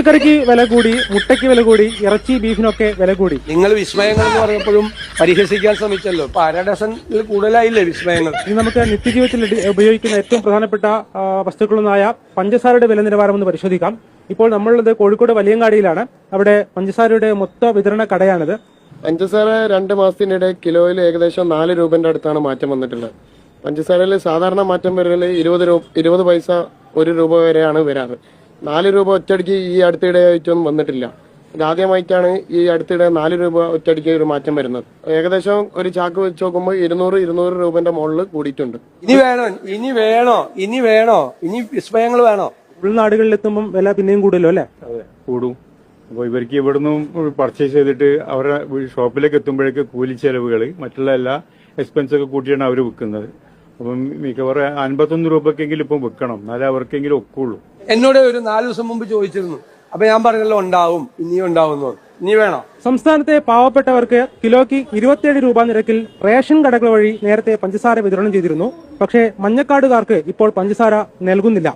പച്ചക്കറിക്ക് വില കൂടി, മുട്ടയ്ക്ക് വില കൂടി, ഇറച്ചി ബീഫിനൊക്കെ വില കൂടി. നിങ്ങൾ വിസ്മയങ്ങൾ എന്ന് പറഞ്ഞപ്പോഴും പരിഹസിക്കാൻ ശ്രമിച്ചല്ലോ. ഇപ്പൊ അര ഡസനിൽ കൂടുതലായില്ലേ വിസ്മയങ്ങൾ? ഇനി നമുക്ക് നിത്യജീവിതത്തിൽ ഉപയോഗിക്കുന്ന ഏറ്റവും പ്രധാനപ്പെട്ട വസ്തുക്കളൊന്നായ പഞ്ചസാരയുടെ വില നിലവാരം ഒന്ന് പരിശോധിക്കാം. ഇപ്പോൾ നമ്മളുള്ളത് കോഴിക്കോട് വലിയങ്ങാടിയിലാണ്. അവിടെ പഞ്ചസാരയുടെ മൊത്ത വിതരണ കടയാണിത്. പഞ്ചസാര 2 മാസത്തിനിടെ കിലോയിൽ ഏകദേശം 4 രൂപന്റെ അടുത്താണ് മാറ്റം വന്നിട്ടുള്ളത്. പഞ്ചസാരയിൽ സാധാരണ മാറ്റം വരല് 20 പൈസ 1 രൂപ വരെയാണ് വരാറ്. 4 രൂപ ഒറ്റയടിക്ക് ഈ അടുത്തിടെയായിട്ടൊന്നും വന്നിട്ടില്ല. ഇതാദ്യമായിട്ടാണ് ഈ അടുത്തിടെ 4 രൂപ ഒറ്റയടിക്ക് ഒരു മാറ്റം വരുന്നത്. ഏകദേശം ഒരു ചാക്ക് വെച്ച് നോക്കുമ്പോൾ 200 രൂപന്റെ മുകളിൽ കൂടിയിട്ടുണ്ട്. ഇനി വേണോ ഇനി വിസ്മയങ്ങൾ വേണോ? ഉൾനാടുകളിലെത്തുമ്പോൾ വില പിന്നെയും കൂടുതലോ അല്ലേ? അതെ, കൂടും. അപ്പോൾ ഇവർക്ക് ഇവിടുന്ന് പർച്ചേസ് ചെയ്തിട്ട് അവരുടെ ഷോപ്പിലേക്ക് എത്തുമ്പോഴേക്ക് കൂലി ചെലവുകൾ മറ്റുള്ള എല്ലാ എക്സ്പെൻസൊക്കെ കൂട്ടിയാണ് അവർ വിൽക്കുന്നത്. അപ്പം മിക്കവാറും 51 രൂപക്കെങ്കിലും ഇപ്പം വിൽക്കണം, എന്നാലേ അവർക്കെങ്കിലും ഒക്കുള്ളൂ. എന്നോട് ഒരു 4 ദിവസം മുമ്പ് ചോദിച്ചിരുന്നു. അപ്പൊ ഞാൻ പറഞ്ഞല്ലോ ഉണ്ടാവും, ഇനിയും ഉണ്ടാവും. ഇനി വേണോ? സംസ്ഥാനത്തെ പാവപ്പെട്ടവർക്ക് കിലോയ്ക്ക് 27 രൂപ നിരക്കിൽ റേഷൻ കടകൾ വഴി നേരത്തെ പഞ്ചസാര വിതരണം ചെയ്തിരുന്നു. പക്ഷേ മഞ്ഞക്കാടുകാർക്ക് ഇപ്പോൾ പഞ്ചസാര നൽകുന്നില്ല.